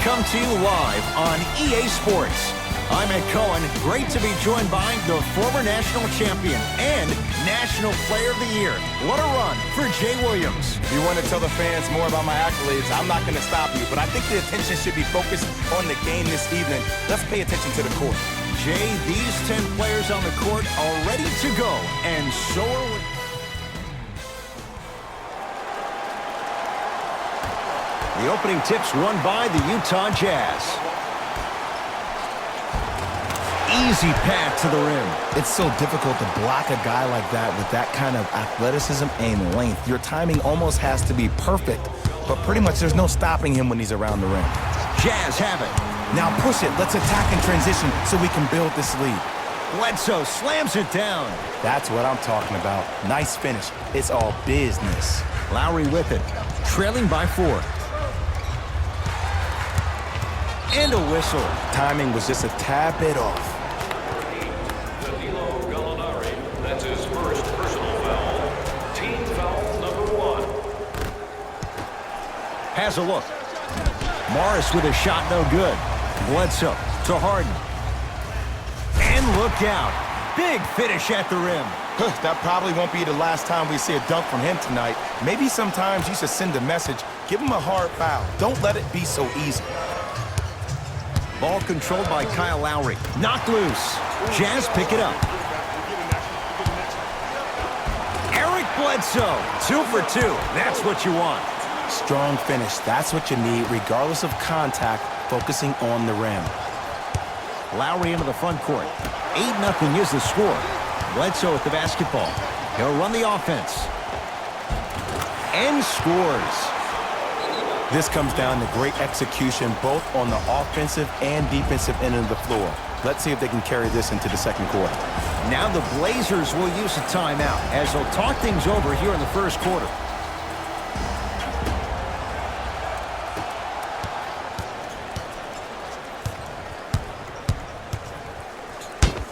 come to you live on EA Sports. I'm Ed Cohen. Great to be joined by the former national champion and National Player of the Year. What a run for Jay Williams. You want to tell the fans more about my accolades, I'm not going to stop you, but I think the attention should be focused on the game this evening. Let's pay attention to the court. Jay, these 10 players on the court are ready to go, and so are we. The opening tip's won by the Utah Jazz. Easy path to the rim. It's so difficult to block a guy like that with that kind of athleticism and length. Your timing almost has to be perfect, but pretty much there's no stopping him when he's around the rim. Jazz have it. Now push it. Let's attack and transition so we can build this lead. Bledsoe slams it down. That's what I'm talking about. Nice finish. It's all business. Lowry with it, trailing by 4. And a whistle. Timing was just a tad bit off. That's his first personal foul. Team foul number 1. Has a look. Morris with a shot, no good. Bledsoe to Harden. And look out. Big finish at the rim. That probably won't be the last time we see a dunk from him tonight. Maybe sometimes you should send a message. Give him a hard foul. Don't let it be so easy. Ball controlled by Kyle Lowry. Knocked loose. Jazz pick it up. Eric Bledsoe, 2 for 2. That's what you want. Strong finish. That's what you need, regardless of contact, focusing on the rim. Lowry into the front court. 8-0 is the score. Bledsoe with the basketball. He'll run the offense. And scores. This comes down to great execution, both on the offensive and defensive end of the floor. Let's see if they can carry this into the second quarter. Now the Blazers will use a timeout as they'll talk things over here in the first quarter.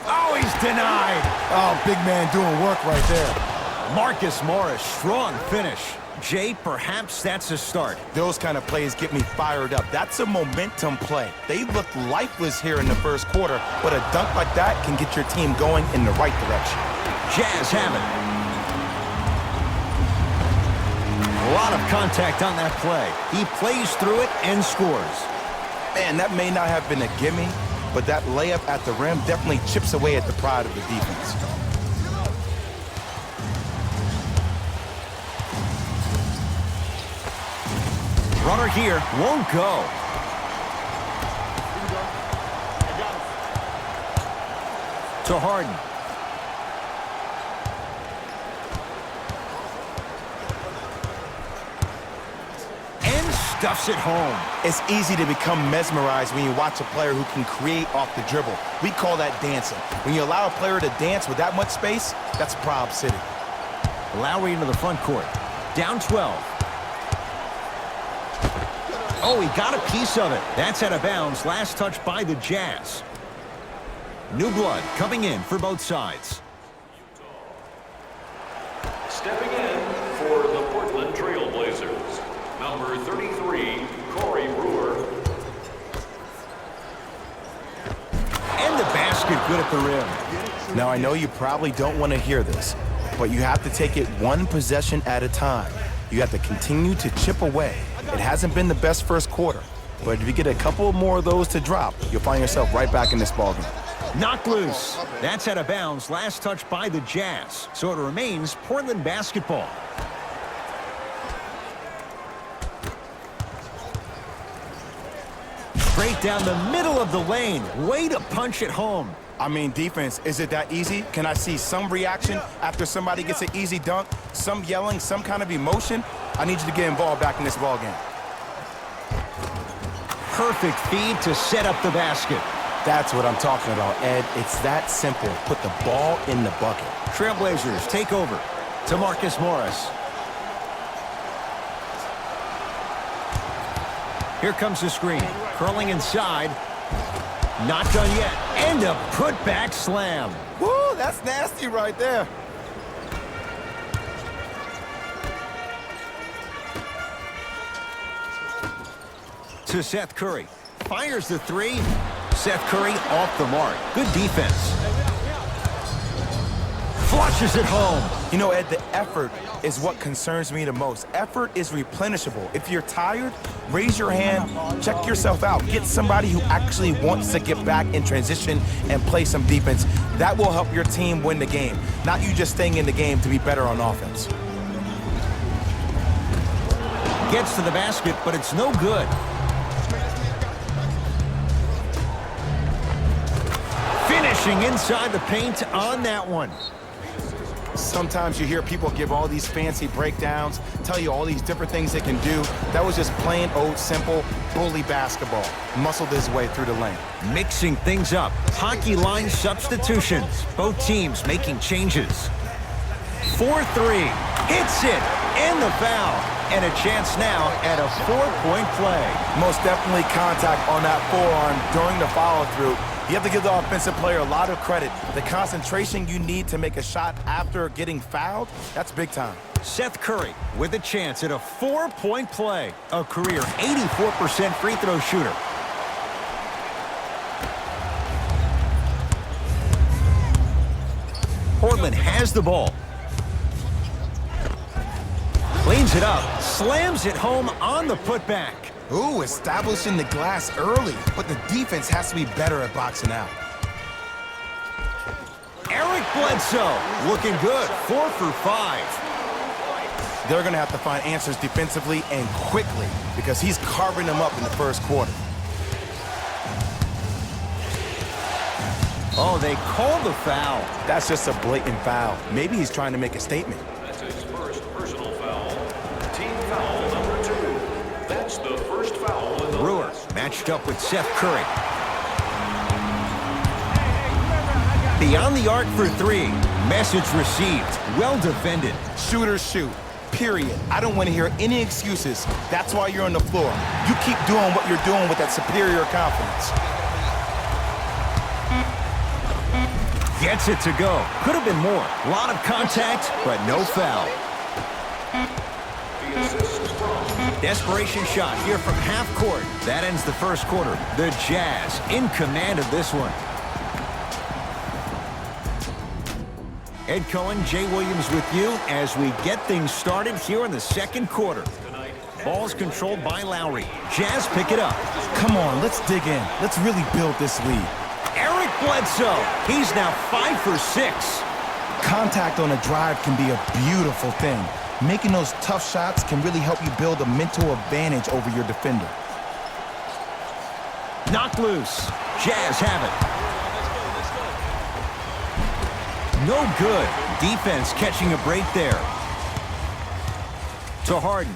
Oh, he's denied. Oh, big man doing work right there. Marcus Morris, strong finish. Jay, perhaps that's a start. Those kind of plays get me fired up. That's a momentum play. They looked lifeless here in the first quarter, but a dunk like that can get your team going in the right direction. Jazz have it. A lot of contact on that play. He plays through it and scores. Man, that may not have been a gimme, but that layup at the rim definitely chips away at the pride of the defense. Runner here, won't go. To Harden. And stuffs it home. It's easy to become mesmerized when you watch a player who can create off the dribble. We call that dancing. When you allow a player to dance with that much space, that's Prob City. Lowry into the front court. Down 12. Oh, he got a piece of it. That's out of bounds. Last touch by the Jazz. New blood coming in for both sides. Stepping in for the Portland Trail Blazers, number 33, Corey Brewer. And the basket good at the rim. Now, I know you probably don't want to hear this, but you have to take it one possession at a time. You have to continue to chip away. It hasn't been the best first quarter, but if you get a couple more of those to drop, you'll find yourself right back in this ballgame. Knocked loose. That's out of bounds. Last touch by the Jazz. So it remains Portland basketball. Straight down the middle of the lane. Way to punch it home. I mean, defense, is it that easy? Can I see some reaction after somebody gets an easy dunk? Some yelling, some kind of emotion? I need you to get involved back in this ballgame. Perfect feed to set up the basket. That's what I'm talking about, Ed. It's that simple. Put the ball in the bucket. Trailblazers take over to Marcus Morris. Here comes the screen. Curling inside. Not done yet. And a putback slam. Woo, that's nasty right there. To Seth Curry. fires the three. Seth Curry off the mark. Good defense. Flushes it home. You know, Ed, the effort is what concerns me the most. Effort is replenishable. If you're tired, raise your hand, check yourself out. Get somebody who actually wants to get back in transition and play some defense. That will help your team win the game, not you just staying in the game to be better on offense. Gets to the basket, but it's no good. Finishing inside the paint on that one. Sometimes you hear people give all these fancy breakdowns, tell you all these different things they can do. That was just plain old simple bully basketball. Muscled his way through the lane. Mixing things up. Hockey line substitutions. Both teams making changes. 4-3. Hits it. And the foul. And a chance now at a 4-point play. Most definitely contact on that forearm during the follow-through. You have to give the offensive player a lot of credit. The concentration you need to make a shot after getting fouled, that's big time. Seth Curry with a chance at a 4-point play. A career 84% free throw shooter. Portland has the ball. Cleans it up. Slams it home on the putback. Ooh, establishing the glass early, but the defense has to be better at boxing out. Eric Bledsoe looking good. 4 for 5. They're going to have to find answers defensively and quickly because he's carving them up in the first quarter. Oh, they called the foul. That's just a blatant foul. Maybe he's trying to make a statement. That's his first personal foul. Team foul number 2. That's the first foul in the Brewer matched up with Seth Curry. Beyond the arc for 3. Message received. Well defended. Shooters shoot. Period. I don't want to hear any excuses. That's why you're on the floor. You keep doing what you're doing with that superior confidence. Gets it to go. Could have been more. A lot of contact, but no foul. Desperation shot here from half court. That ends the first quarter. The Jazz in command of this one. Ed Cohen, Jay Williams with you as we get things started here in the second quarter. Ball's controlled by Lowry. Jazz pick it up. Come on, let's dig in. Let's really build this lead. Eric Bledsoe. He's now 5 for 6. Contact on a drive can be a beautiful thing. Making those tough shots can really help you build a mental advantage over your defender. Knocked loose. Jazz have it. No good. Defense catching a break there. To Harden.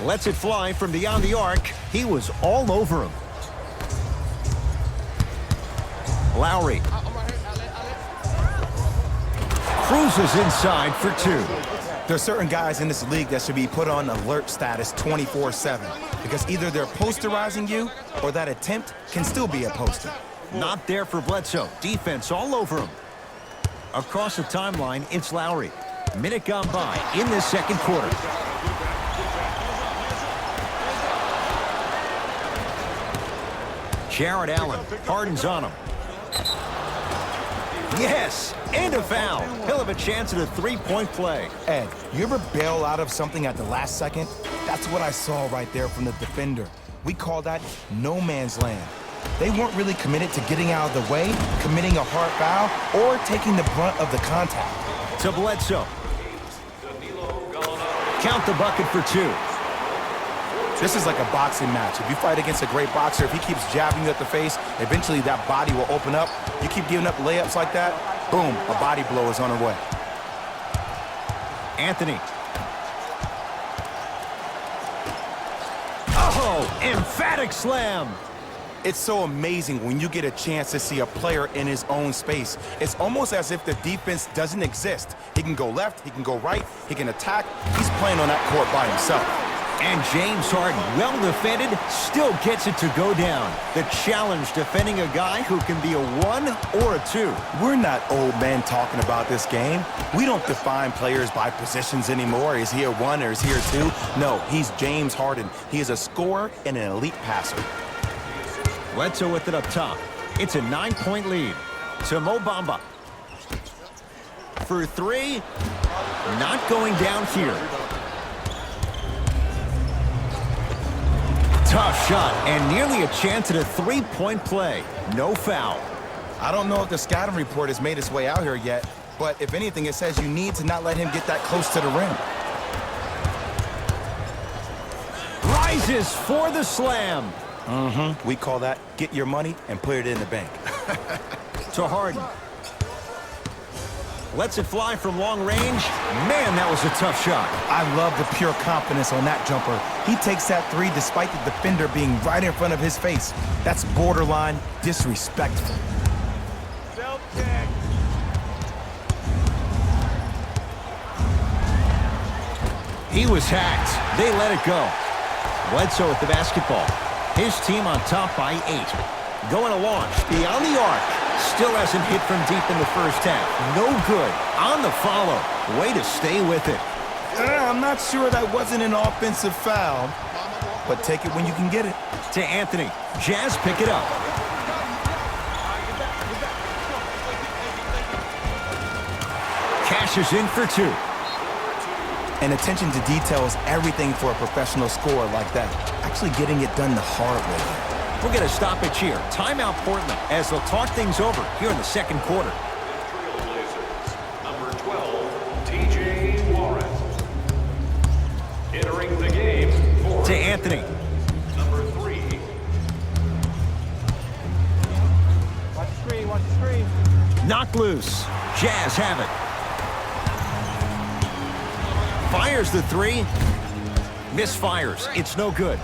Lets it fly from beyond the arc. He was all over him. Lowry. Cruises inside for 2. There are certain guys in this league that should be put on alert status 24/7 because either they're posterizing you or that attempt can still be a poster. Not there for Bledsoe. Defense all over him. Across the timeline, it's Lowry. Minute gone by in this second quarter. Jared Allen. Harden's on him. Yes, and a foul. He'll have a chance at a 3-point play. Ed, you ever bail out of something at the last second? That's what I saw right there from the defender. We call that no man's land. They weren't really committed to getting out of the way, committing a hard foul, or taking the brunt of the contact. To Bledsoe. Count the bucket for 2. This is like a boxing match. If you fight against a great boxer, if he keeps jabbing you at the face, eventually that body will open up. You keep giving up layups like that, boom, a body blow is on her way. Anthony. Oh, emphatic slam. It's so amazing when you get a chance to see a player in his own space. It's almost as if the defense doesn't exist. He can go left, he can go right, he can attack. He's playing on that court by himself. And James Harden, well defended, still gets it to go down. The challenge defending a guy who can be a 1 or a 2. We're not old men talking about this game. We don't define players by positions anymore. Is he a 1 or is he a 2? No, he's James Harden. He is a scorer and an elite passer. Bledsoe with it up top. It's a 9-point lead to Mo Bamba. For 3, not going down here. Tough shot and nearly a chance at a 3-point play. No foul. I don't know if the scouting report has made its way out here yet, but if anything, it says you need to not let him get that close to the rim. Rises for the slam. We call that get your money and put it in the bank. To Harden. Lets it fly from long range. Man, that was a tough shot. I love the pure confidence on that jumper. He takes that 3 despite the defender being right in front of his face. That's borderline disrespectful. He was hacked. They let it go. Bledsoe with the basketball. His team on top by 8. Going to launch beyond the arc. Still hasn't hit from deep in the first half. No good. On the follow. Way to stay with it. I'm not sure that wasn't an offensive foul, but take it when you can get it. To Anthony. Jazz pick it up. Cashes in for 2. And attention to detail is everything for a professional scorer like that. Actually getting it done the hard way. We'll get a stoppage here. Timeout Portland as they'll talk things over here in the second quarter. Trailblazers, number 12, T.J. Warren. Entering the game for To Anthony. number 3. Watch the screen, watch the screen. Knock loose. Jazz have it. Fires the 3. Misfires. It's no good.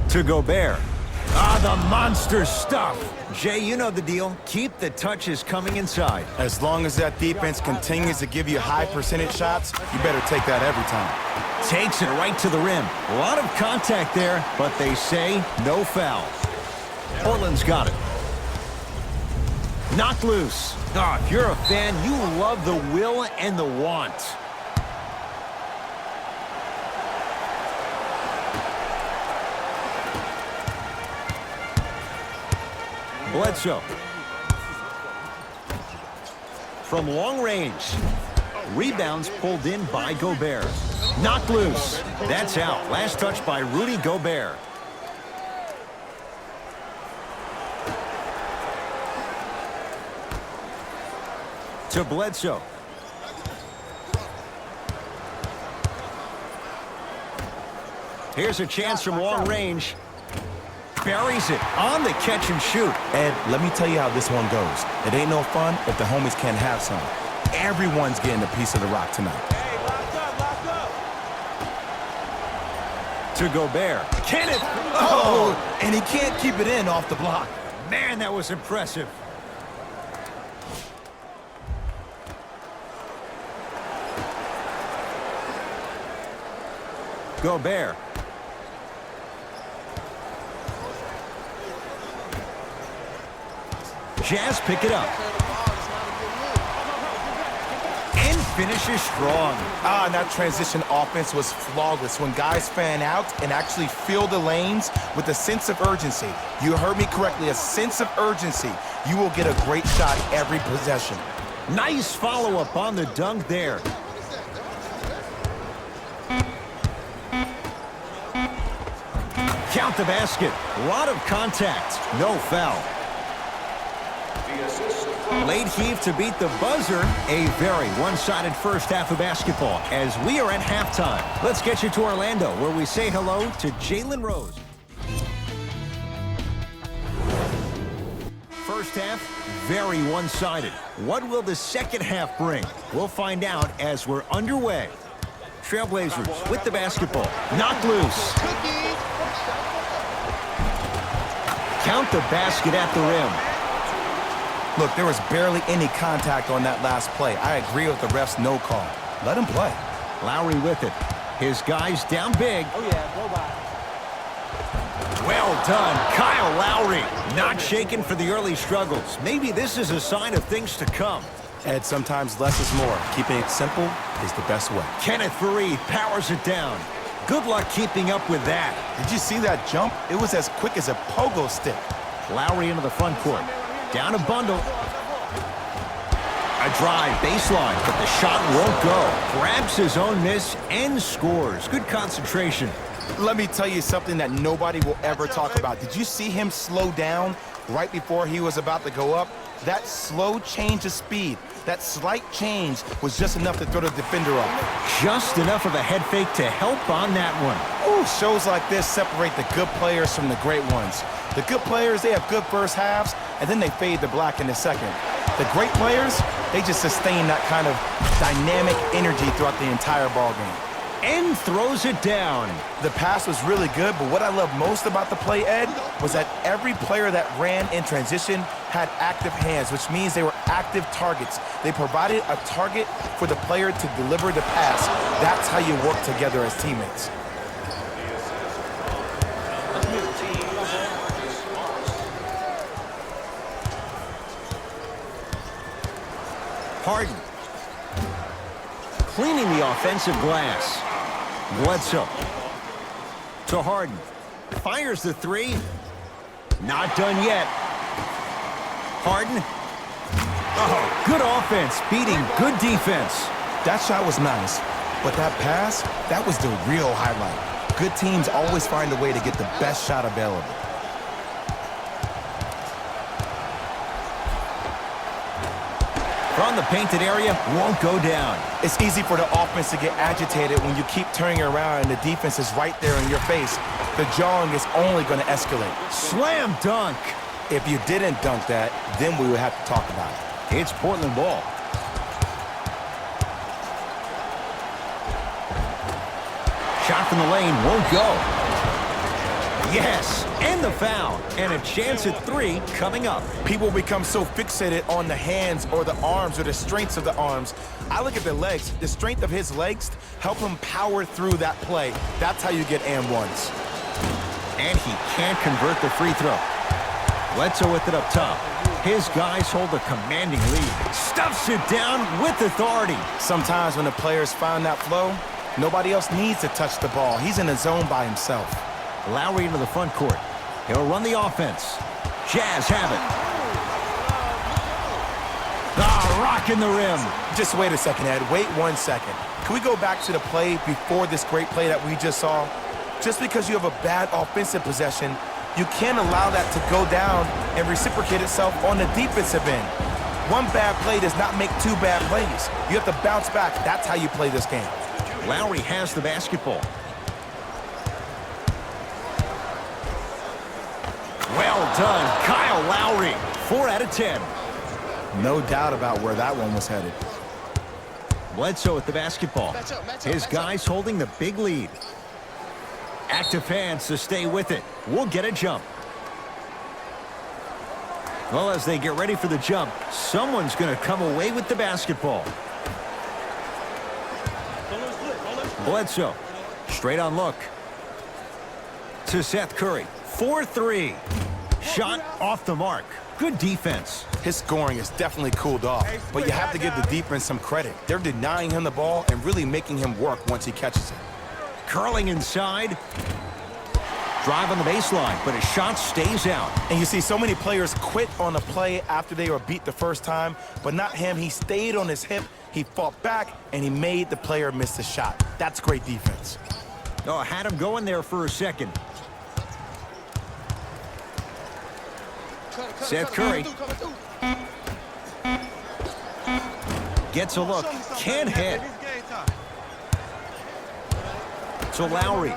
To Gobert. The monster stuff. Jay, you know the deal. Keep the touches coming inside. As long as that defense continues to give you high percentage shots, you better take that every time. Takes it right to the rim. A lot of contact there, but they say no foul. Portland's got it. Knocked loose. If you're a fan, you love the will and the want. Bledsoe. From long range. Rebounds pulled in by Gobert. Knocked loose. That's out. Last touch by Rudy Gobert. To Bledsoe. Here's a chance from long range. Buries it on the catch and shoot. Ed, let me tell you how this one goes. It ain't no fun if the homies can't have some. Everyone's getting a piece of the rock tonight. Hey, locked up. To Gobert. Kenneth. And he can't keep it in off the block. Man, that was impressive. Gobert. Jazz pick it up. And finishes strong. And that transition offense was flawless when guys fan out and actually fill the lanes with a sense of urgency. You heard me correctly, a sense of urgency. You will get a great shot every possession. Nice follow-up on the dunk there. Count the basket. A lot of contact. No foul. Late heave to beat the buzzer. A very one-sided first half of basketball as we are at halftime. Let's get you to Orlando where we say hello to Jalen Rose. First half, very one-sided. What will the second half bring? We'll find out as we're underway. Trailblazers with the basketball. Knocked loose. Count the basket at the rim. Look, there was barely any contact on that last play. I agree with the ref's no call. Let him play. Lowry with it. His guys down big. Oh, yeah, go by. Well done, Kyle Lowry. Not shaken for the early struggles. Maybe this is a sign of things to come. Ed, sometimes less is more. Keeping it simple is the best way. Kenneth Faried powers it down. Good luck keeping up with that. Did you see that jump? It was as quick as a pogo stick. Lowry into the front court. Down a bundle. A drive baseline, but the shot won't go. Grabs his own miss and scores. Good concentration. Let me tell you something that nobody will ever talk about. Did you see him slow down right before he was about to go up? That slow change of speed, that slight change was just enough to throw the defender off. Just enough of a head fake to help on that one. Ooh, shows like this separate the good players from the great ones. The good players, they have good first halves, and then they fade to black in the second. The great players, they just sustain that kind of dynamic energy throughout the entire ball game. And throws it down. The pass was really good, but what I love most about the play, Ed, was that every player that ran in transition had active hands, which means they were active targets. They provided a target for the player to deliver the pass. That's how you work together as teammates. Harden. Cleaning the offensive glass. Bledsoe. To Harden. Fires the three. Not done yet. Harden. Oh, good offense beating good defense. That shot was nice, but that pass, that was the real highlight. Good teams always find a way to get the best shot available. From the painted area, won't go down. It's easy for the offense to get agitated when you keep turning around and the defense is right there in your face. The jawing is only going to escalate. Slam dunk. If you didn't dunk that, then we would have to talk about it. It's Portland ball. Shot from the lane won't go. Yes, and the foul. And a chance at three coming up. People become so fixated on the hands or the arms or the strengths of the arms. I look at the legs. The strength of his legs help him power through that play. That's how you get and ones. And he can't convert the free throw. Bledsoe with it up top. His guys hold a commanding lead. Stuffs it down with authority. Sometimes when the players find that flow, nobody else needs to touch the ball. He's in the zone by himself. Lowry into the front court. He'll run the offense. Jazz have it. Rocking the rim. Just wait a second, Ed. Wait 1 second. Can we go back to the play before this great play that we just saw? Just because you have a bad offensive possession, you can't allow that to go down and reciprocate itself on the defensive end. One bad play does not make two bad plays. You have to bounce back. That's how you play this game. Lowry has the basketball. Well done, Kyle Lowry. 4 out of 10. No doubt about where that one was headed. Bledsoe with the basketball. His guys holding the big lead. Active hands to stay with it. We'll get a jump. Well, as they get ready for the jump, someone's going to come away with the basketball. Bledsoe, straight on look. To Seth Curry. 4-3. Shot off the mark. Good defense. His scoring is definitely cooled off, but you have to give the defense some credit. They're denying him the ball and really making him work once he catches it. Curling inside. Drive on the baseline, but his shot stays out. And you see so many players quit on a play after they were beat the first time, but not him. He stayed on his hip, he fought back, and he made the player miss the shot. That's great defense. Oh, had him going there for a second. Seth Curry gets a look, can't hit. So Lowry.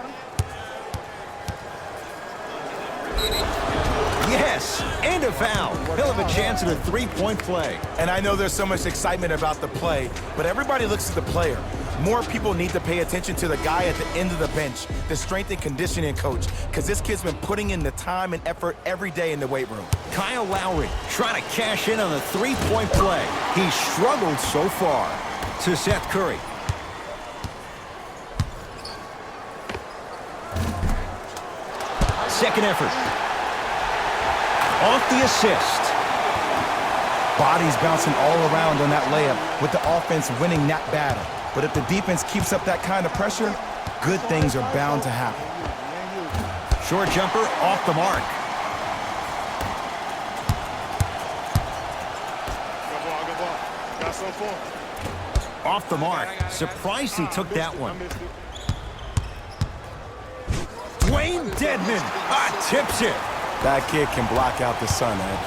Yes, and a foul. He'll have a chance at a three-point play. And I know there's so much excitement about the play, but everybody looks at the player. More people need to pay attention to the guy at the end of the bench, the strength and conditioning coach, because this kid's been putting in the time and effort every day in the weight room. Kyle Lowry trying to cash in on the three-point play. He struggled so far. To Seth Curry. Second effort. Off the assist. Bodies bouncing all around on that layup with the offense winning that battle. But if the defense keeps up that kind of pressure, good things are bound to happen. Short jumper off the mark. Off the mark. Surprised he took that one. Dwayne Dedman tips it. That kid can block out the sun, Ed.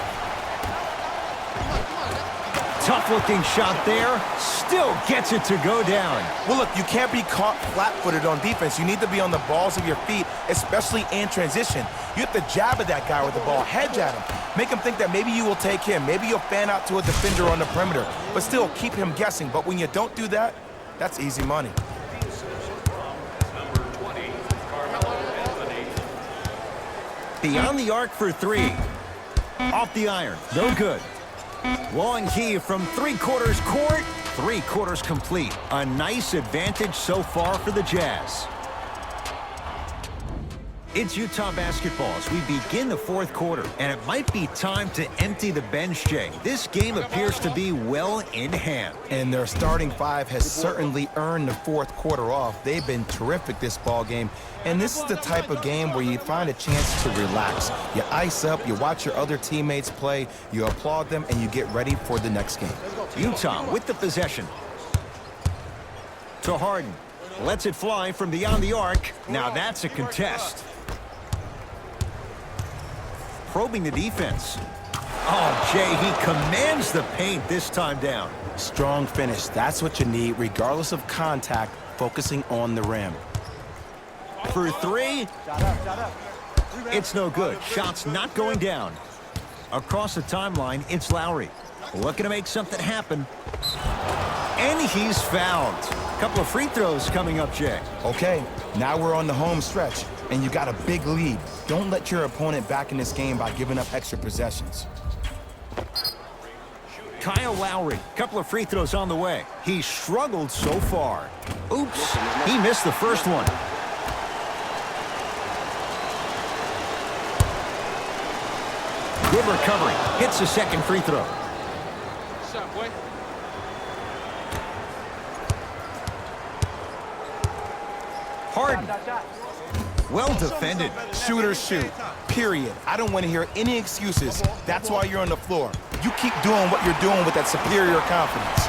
Tough-looking shot there. Still gets it to go down. Well, look, you can't be caught flat-footed on defense. You need to be on the balls of your feet, especially in transition. You have to jab at that guy with the ball, hedge at him. Make him think that maybe you will take him. Maybe you'll fan out to a defender on the perimeter. But still, keep him guessing. But when you don't do that, that's easy money. Number 20, Carmelo Anthony. Beyond the arc for three. Off the iron. No good. Long heave from three-quarters court. Three-quarters complete. A nice advantage so far for the Jazz. It's Utah basketball as we begin the fourth quarter, and it might be time to empty the bench, Jay. This game appears to be well in hand. And their starting five has certainly earned the fourth quarter off. They've been terrific this ball game. And this is the type of game where you find a chance to relax. You ice up, you watch your other teammates play, you applaud them, and you get ready for the next game. Utah with the possession. To Harden. Lets it fly from beyond the arc. Now that's a contest. Probing the defense. Oh, Jay, he commands the paint this time down. Strong finish. That's what you need, regardless of contact, focusing on the rim. For three. Shot up. It's no good. Shot's not going down. Across the timeline, it's Lowry. Looking to make something happen. And he's fouled. Couple of free throws coming up, Jay. Okay, now we're on the home stretch, and you got a big lead. Don't let your opponent back in this game by giving up extra possessions. Kyle Lowry, couple of free throws on the way. He struggled so far. Oops, he missed the first one. Good recovery. Hits the second free throw. Shot, boy. Harden. Shot. Well defended. Shooters shoot, period. I don't want to hear any excuses. That's why you're on the floor. You keep doing what you're doing with that superior confidence.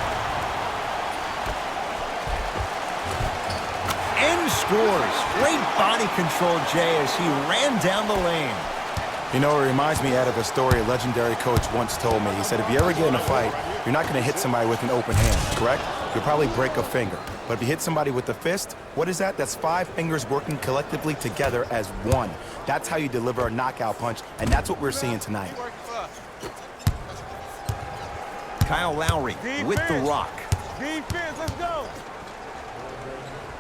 And scores. Great body control, Jay, as he ran down the lane. You know, it reminds me, Ed, of a story a legendary coach once told me. He said, if you ever get in a fight, you're not going to hit somebody with an open hand, correct? You'll probably break a finger. But if you hit somebody with a fist, what is that? That's 5 fingers working collectively together as one. That's how you deliver a knockout punch, and that's what we're seeing tonight. Kyle Lowry with the rock. Defense, let's go.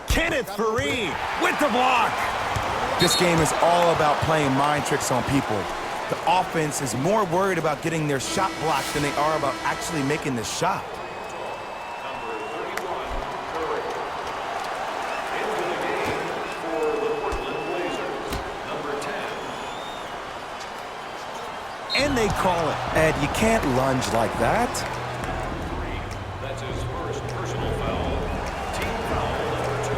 Kenneth Faried with the block. This game is all about playing mind tricks on people. The offense is more worried about getting their shot blocked than they are about actually making the shot. Number 31, Curry. Into the game for the Portland Blazers. Number 10. And they call it. Ed, you can't lunge like that. That's his first personal foul. Team foul number 2.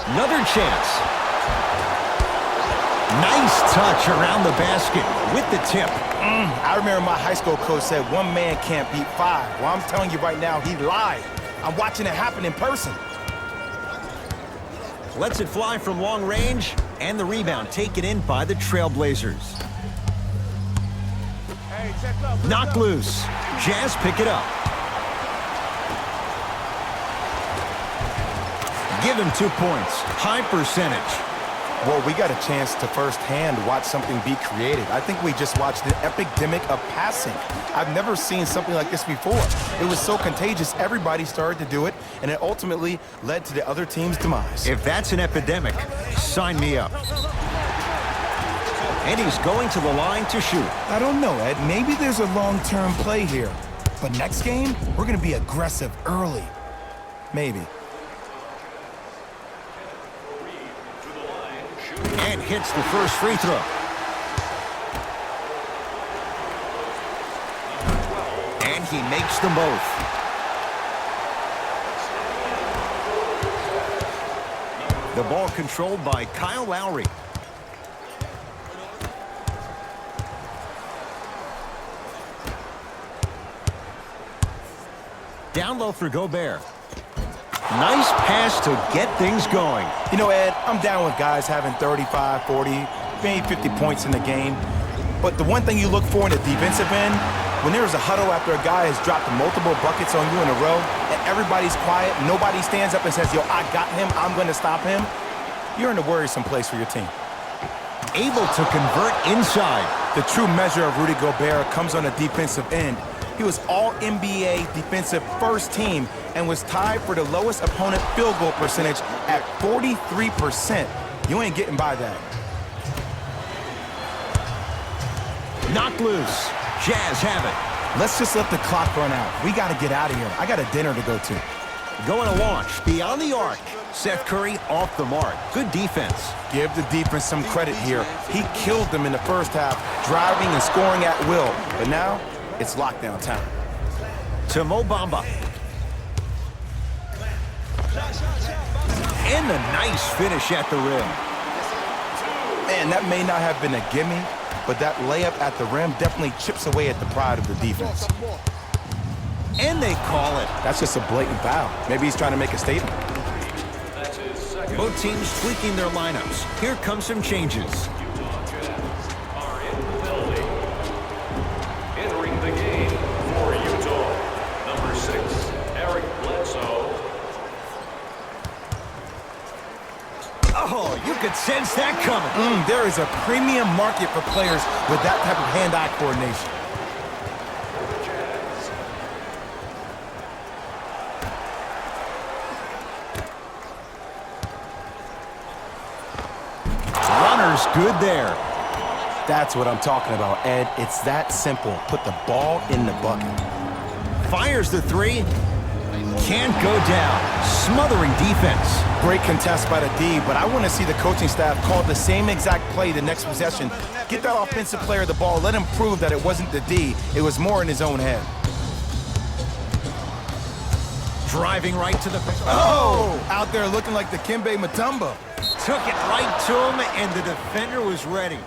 Another chance. Nice touch around the basket with the tip. I remember my high school coach said one man can't beat 5. Well, I'm telling you right now, he lied. I'm watching it happen in person. Lets it fly from long range, and the rebound taken in by the Trailblazers. Hey, check up. Knocked loose. Jazz pick it up. Give him 2 points. High percentage. Well, we got a chance to firsthand watch something be created. I think we just watched an epidemic of passing. I've never seen something like this before. It was so contagious, everybody started to do it, and it ultimately led to the other team's demise. If that's an epidemic, sign me up. And he's going to the line to shoot. I don't know, Ed. Maybe there's a long-term play here. But next game, we're going to be aggressive early. Maybe. And hits the first free throw. And he makes them both. The ball controlled by Kyle Lowry. Down low for Gobert. Nice pass to get things going. You know, Ed, I'm down with guys having 35, 40, maybe 50 points in the game. But the one thing you look for in the defensive end, when there's a huddle after a guy has dropped multiple buckets on you in a row, and everybody's quiet, nobody stands up and says, yo, I got him, I'm going to stop him, you're in a worrisome place for your team. Able to convert inside. The true measure of Rudy Gobert comes on the defensive end. He was all-NBA defensive first team and was tied for the lowest opponent field goal percentage at 43%. You ain't getting by that. Knocked loose. Jazz have it. Let's just let the clock run out. We got to get out of here. I got a dinner to go to. Going to launch beyond the arc. Seth Curry off the mark. Good defense. Give the defense some credit here. He killed them in the first half, driving and scoring at will. But now, it's lockdown time. To Mo Bamba. And a nice finish at the rim. Man, that may not have been a gimme, but that layup at the rim definitely chips away at the pride of the defense. And they call it. That's just a blatant foul. Maybe he's trying to make a statement. Both teams tweaking their lineups. Here come some changes. Oh, you could sense that coming. There is a premium market for players with that type of hand-eye coordination. Runner's good there. That's what I'm talking about, Ed. It's that simple. Put the ball in the bucket. Fires the three. Can't go down. Smothering defense. Great contest by the D, but I want to see the coaching staff call the same exact play the next possession. Get that offensive player the ball. Let him prove that it wasn't the D. It was more in his own head. Driving right to the... Oh! Out there looking like the Kimbe Mutombo. Took it right to him, and the defender was ready.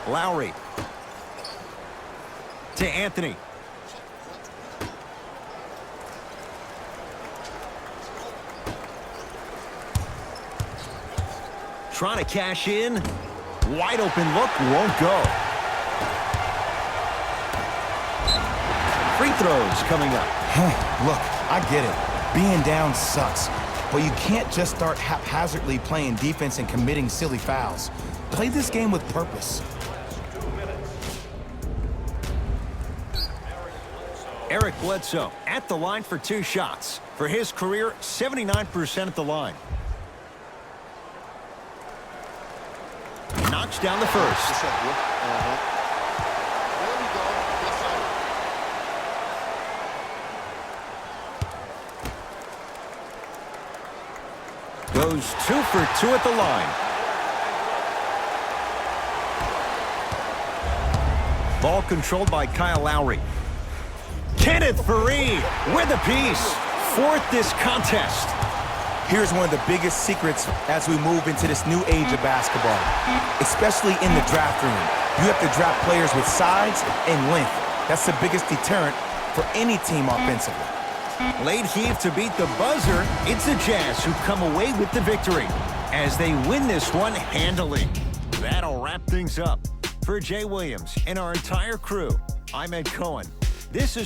Lowry. To Anthony. Trying to cash in. Wide open look, won't go. Free throws coming up. Look, I get it. Being down sucks. But you can't just start haphazardly playing defense and committing silly fouls. Play this game with purpose. Eric Bledsoe at the line for 2 shots. For his career, 79% at the line. Knocks down the first. Goes 2 for 2 at the line. Ball controlled by Kyle Lowry. Kenneth Faried with a piece. 4th this contest. Here's one of the biggest secrets as we move into this new age of basketball, especially in the draft room. You have to draft players with size and length. That's the biggest deterrent for any team offensively. Late heave to beat the buzzer. It's the Jazz who come away with the victory as they win this one handily. That'll wrap things up. For Jay Williams and our entire crew, I'm Ed Cohen. This is